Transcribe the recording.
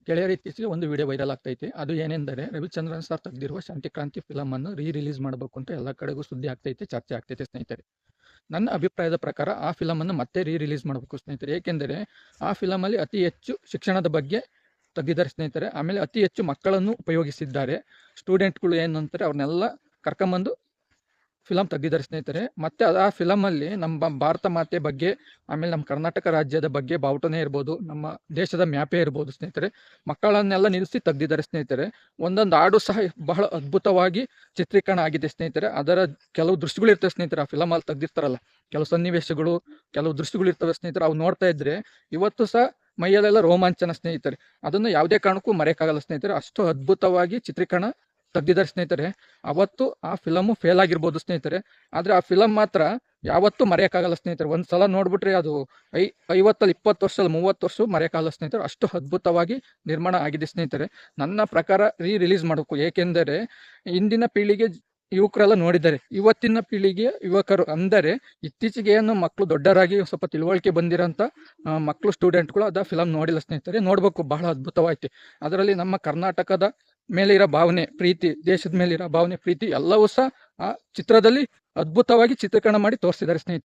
ಗೆಳೆಯರ ಇತ್ತೀಚೆಗೆ ಒಂದು ವಿಡಿಯೋ ವೈರಲ್ ಆಗ್ತೈತೆ. ಅದು ಏನೆಂದರೆ ರವಿಚಂದ್ರನ್ ಸರ್ ತೆಗೆದಿರುವ ಶಾಂತಿಕ್ರಾಂತಿ ಫಿಲಮ್ ಅನ್ನು ರಿಲೀಸ್ ಮಾಡಬೇಕು ಅಂತ ಎಲ್ಲ ಕಡೆಗೂ ಸುದ್ದಿ ಆಗ್ತೈತೆ, ಚರ್ಚೆ ಆಗ್ತೈತೆ ಸ್ನೇಹಿತರೆ. ನನ್ನ ಅಭಿಪ್ರಾಯದ ಪ್ರಕಾರ ಆ ಫಿಲಮ್ ಅನ್ನು ಮತ್ತೆ ರಿಲೀಸ್ ಮಾಡಬೇಕು ಸ್ನೇಹಿತರೆ. ಏಕೆಂದರೆ ಆ ಫಿಲಮ್ ಅಲ್ಲಿ ಅತಿ ಹೆಚ್ಚು ಶಿಕ್ಷಣದ ಬಗ್ಗೆ ತೆಗೆದಿದ್ದಾರೆ ಸ್ನೇಹಿತರೆ. ಆಮೇಲೆ ಅತಿ ಹೆಚ್ಚು ಮಕ್ಕಳನ್ನು ಉಪಯೋಗಿಸಿದ್ದಾರೆ. ಸ್ಟೂಡೆಂಟ್ಗಳು ಏನಂತಾರೆ ಅವ್ರನ್ನೆಲ್ಲ ಕರ್ಕೊಂಬಂದು ಫಿಲಮ್ ತೆಗೆದಿದ್ದಾರೆ ಸ್ನೇಹಿತರೆ. ಮತ್ತೆ ಆ ಫಿಲಮಲ್ಲಿ ನಮ್ಮ ಭಾರತ ಮಾತೆ ಬಗ್ಗೆ, ಆಮೇಲೆ ನಮ್ಮ ಕರ್ನಾಟಕ ರಾಜ್ಯದ ಬಗ್ಗೆ ಬಾವುಟನೇ ಇರ್ಬೋದು, ನಮ್ಮ ದೇಶದ ಮ್ಯಾಪೇ ಇರ್ಬೋದು ಸ್ನೇಹಿತರೆ, ಮಕ್ಕಳನ್ನೆಲ್ಲ ನಿಲ್ಲಿಸಿ ತೆಗೆದಿದ್ದಾರೆ ಸ್ನೇಹಿತರೆ. ಒಂದೊಂದು ಹಾಡು ಸಹ ಬಹಳ ಅದ್ಭುತವಾಗಿ ಚಿತ್ರೀಕರಣ ಆಗಿದೆ ಸ್ನೇಹಿತರೆ. ಅದರ ಕೆಲವು ದೃಶ್ಯಗಳು ಇರ್ತವೆ ಸ್ನೇಹಿತರೆ, ಆ ಫಿಲಮಲ್ಲಿ ತೆಗೆದಿರ್ತಾರಲ್ಲ ಕೆಲವು ಸನ್ನಿವೇಶಗಳು, ಕೆಲವು ದೃಶ್ಯಗಳು ಇರ್ತವೆ ಸ್ನೇಹಿತರೆ. ಅವು ನೋಡ್ತಾ ಇದ್ರೆ ಇವತ್ತು ಸಹ ಮೈಯಲ್ಲೆಲ್ಲ ರೋಮಾಂಚನ ಸ್ನೇಹಿತರೆ. ಅದನ್ನು ಯಾವುದೇ ಕಾರಣಕ್ಕೂ ಮರೆಯಕ್ಕಾಗಲ್ಲ ಸ್ನೇಹಿತರೆ. ಅಷ್ಟು ಅದ್ಭುತವಾಗಿ ಚಿತ್ರೀಕರಣ ತೆಗೆದಿದ್ದಾರೆ ಸ್ನೇಹಿತರೆ. ಅವತ್ತು ಆ ಫಿಲಮು ಫೇಲ್ ಆಗಿರ್ಬೋದು ಸ್ನೇಹಿತರೆ, ಆದರೆ ಆ ಫಿಲಮ್ ಮಾತ್ರ ಯಾವತ್ತೂ ಮರೆಯೋಕ್ಕಾಗಲ್ಲ ಸ್ನೇಹಿತರೆ. ಒಂದು ಸಲ ನೋಡ್ಬಿಟ್ರೆ ಅದು 50 20 ವರ್ಷ 30 ವರ್ಷ ಮರೆಯೋಕ್ಕಾಗಲ್ಲ ಸ್ನೇಹಿತರೆ. ಅಷ್ಟು ಅದ್ಭುತವಾಗಿ ನಿರ್ಮಾಣ ಆಗಿದೆ ಸ್ನೇಹಿತರೆ. ನನ್ನ ಪ್ರಕಾರ ರಿಲೀಸ್ ಮಾಡಬೇಕು. ಏಕೆಂದರೆ ಇಂದಿನ ಪೀಳಿಗೆ ಯುವಕರೆಲ್ಲ ನೋಡಿದ್ದಾರೆ, ಇವತ್ತಿನ ಪೀಳಿಗೆ ಯುವಕರು ಅಂದರೆ ಇತ್ತೀಚೆಗೆ ಏನು ಮಕ್ಕಳು ದೊಡ್ಡರಾಗಿ ಸ್ವಲ್ಪ ತಿಳುವಳಿಕೆ ಬಂದಿರೋಂಥ ಮಕ್ಕಳು ಸ್ಟೂಡೆಂಟ್ಗಳು ಅದ ಫಿಲಮ್ ನೋಡಿಲ್ಲ ಸ್ನೇಹಿತರೆ. ನೋಡಬೇಕು, ಬಹಳ ಅದ್ಭುತವಾಯ್ತು. ಅದರಲ್ಲಿ ನಮ್ಮ ಕರ್ನಾಟಕದ ಮೇಲಿರೋ ಭಾವನೆ ಪ್ರೀತಿ, ದೇಶದ ಮೇಲಿರೋ ಭಾವನೆ ಪ್ರೀತಿ ಎಲ್ಲವೂ ಸಹ ಆ ಚಿತ್ರದಲ್ಲಿ ಅದ್ಭುತವಾಗಿ ಚಿತ್ರೀಕರಣ ಮಾಡಿ ತೋರಿಸಿದ್ದಾರೆ ಸ್ನೇಹಿತರೆ.